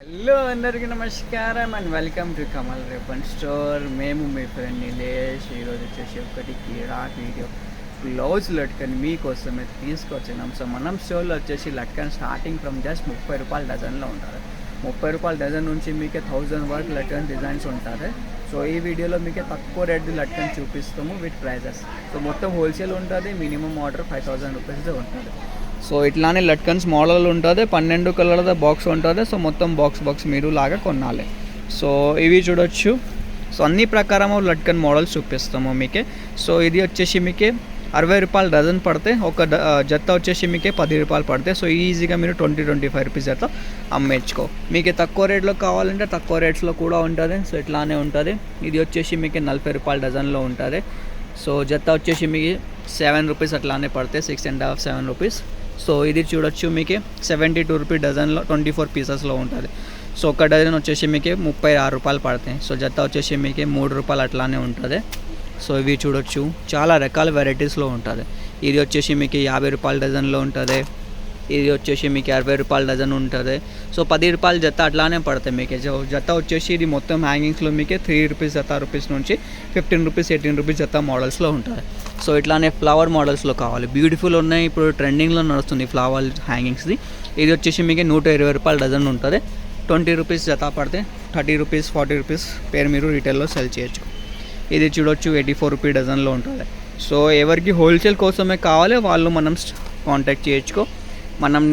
Hello అందరికీ నమస్కారం and welcome to Kamal రేపన్ స్టోర్. మేము మీ ఫ్రెండ్ నిలేష్. ఈరోజు వచ్చేసి ఒకటి కిరాక్ వీడియో బ్లౌజ్ లట్కన్ మీకోసమే తీసుకొచ్చినాం. సో మనం స్టోర్లో వచ్చేసి లట్కన్ స్టార్టింగ్ ఫ్రమ్ జస్ట్ 30 రూపాయల డజన్లో ఉంటుంది. 30 రూపాయల డజన్ నుంచి మీకే 1000 వరకు లట్కన్ డిజైన్స్ ఉంటుంది. సో ఈ వీడియోలో మీకే తక్కువ రేట్ది లట్కన్ చూపిస్తాము విత్ ప్రైజెస్. సో మొత్తం హోల్సేల్ ఉంటుంది. మినిమం ఆర్డర్ 5000 రూపీస్దే ఉంటుంది. సో ఇట్లానే లట్కన్స్ మోడల్ ఉంటుంది. 12 కలర్ల బాక్స్ ఉంటుంది. సో మొత్తం బాక్స్ మీరు లాగా కొనాలి. సో ఇవి చూడొచ్చు. సో అన్ని ప్రకారం లట్కన్ మోడల్స్ చూపిస్తాము మీకే. సో ఇది వచ్చేసి మీకే 60 రూపాయలు డజన్ పడితే, ఒక జత వచ్చేసి మీకే 10 రూపాయలు పడితే. సో ఈజీగా మీరు 20-25 రూపీస్ జత అమ్మేచ్చుకో. మీకు తక్కువ రేట్లో కావాలంటే తక్కువ రేట్స్లో కూడా ఉంటుంది. సో ఇట్లానే ఉంటుంది. ఇది వచ్చేసి మీకు 40 రూపాయల డజన్లో ఉంటుంది. సో జత వచ్చేసి మీకు 7 రూపీస్ అట్లానే పడితే, 6.5 7 రూపీస్. సో ఇది చూడొచ్చు మీకు 72 రూపీస్ డజన్లో 24 పీసెస్లో ఉంటుంది. సో ఒక డజన్ వచ్చేసి మీకు 36 రూపాయలు పడతాయి. సో జత వచ్చేసి మీకు 3 రూపాయలు అట్లానే ఉంటుంది. సో ఇవి చూడొచ్చు, చాలా రకాల వెరైటీస్లో ఉంటుంది. ఇది వచ్చేసి మీకు 50 రూపాయల డజన్లో ఉంటుంది. ఇది వచ్చేసి మీకు 60 రూపాయల డజన్ ఉంటుంది. సో 10 రూపాయల జత అట్లానే పడతాయి మీకు. జత వచ్చేసి ఇది మొత్తం హ్యాంగింగ్స్లో మీకు 3 రూపీస్ జత రూపీస్ నుంచి 15 రూపీస్ 18 రూపీస్ జత మోడల్స్లో ఉంటుంది. సో ఇట్లానే ఫ్లవర్ మోడల్స్లో కావాలి, బ్యూటిఫుల్ ఉన్నాయి. ఇప్పుడు ట్రెండింగ్లో నడుస్తుంది ఫ్లవర్ హ్యాంగింగ్స్ది. ఇది వచ్చేసి మీకు 120 రూపాయల డజన్ ఉంటుంది. 20 రూపీస్ జత పడితే 30 రూపీస్ 40 రూపీస్ పేరు మీరు రీటైల్లో సెల్ చేయొచ్చు. ఇది చూడొచ్చు 84 రూపీ డజన్లో ఉంటుంది. సో ఎవరికి హోల్సేల్ కోసమే కావాలి వాళ్ళు మనం కాంటాక్ట్ చేయొచ్చుకో. మనం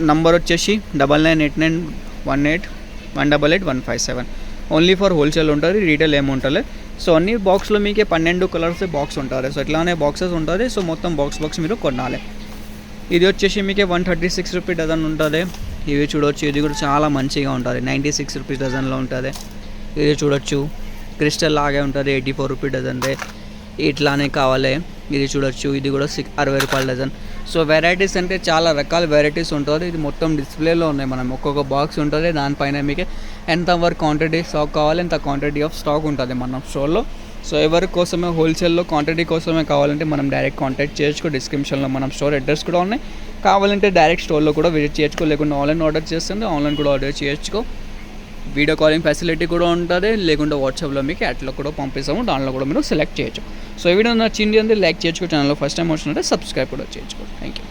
నంబర్ వచ్చేసి 998918188157. ఓన్లీ ఫర్ హోల్సేల్ ఉంటుంది, రీటైల్ ఏముంటుంది. సో అన్ని బాక్స్లో మీకే 12 కలర్స్ బాక్స్ ఉంటుంది. సో ఇట్లానే బాక్సెస్ ఉంటుంది. సో మొత్తం బాక్స్ మీరు కొనాలి. ఇది వచ్చేసి మీకే 136 రూపీ డజన్ ఉంటుంది. ఇవి చూడొచ్చు, ఇది కూడా చాలా మంచిగా ఉంటుంది. 96 రూపీస్ డజన్లో ఉంటుంది. ఇది చూడొచ్చు, క్రిస్టల్ లాగే ఉంటుంది. 84 రూపీ డజన్దే. ఇట్లానే కావాలి. ఇది చూడొచ్చు, ఇది కూడా 60 రూపాయల డజన్. సో వెరైటీస్ అంటే చాలా రకాల వెరైటీస్ ఉంటుంది. ఇది మొత్తం డిస్ప్లేలో ఉన్నాయి. మనం ఒక్కొక్క బాక్స్ ఉంటుంది, దానిపైన మీకు ఎంత వరకు క్వాంటిటీ స్టాక్ కావాలి, ఎంత క్వాంటిటీ ఆఫ్ స్టాక్ ఉంటుంది మన స్టోర్లో. సో ఎవరి కోసమే హోల్సేల్లో క్వాంటిటీ కోసమే కావాలంటే మనం డైరెక్ట్ కాంటాక్ట్ చేయొచ్చుకో. డిస్క్రిప్షన్లో మనం స్టోర్ అడ్రస్ కూడా ఉన్నాయి. కావాలంటే డైరెక్ట్ స్టోర్లో కూడా విజిట్ చేయొచ్చుకో, లేకుంటే ఆన్లైన్ ఆర్డర్ చేస్తుంది ఆన్లైన్ కూడా ఆర్డర్ చేయొచ్చుకో. వీడియో కాలింగ్ ఫెసిలిటీ కూడా ఉంటుంది. లేకుంటే వాట్సాప్లో మీకు యాడ్లో కూడా పంపిస్తాము, దాంట్లో కూడా మీరు సెలెక్ట్ చేయొచ్చు. సో ఈ వీడియో నచ్చింది అంటే లైక్ చేయొచ్చు. ఛానల్లో ఫస్ట్ టైం వచ్చినట్టే సబ్స్క్రైబ్ కూడా చేయొచ్చు. Thank you.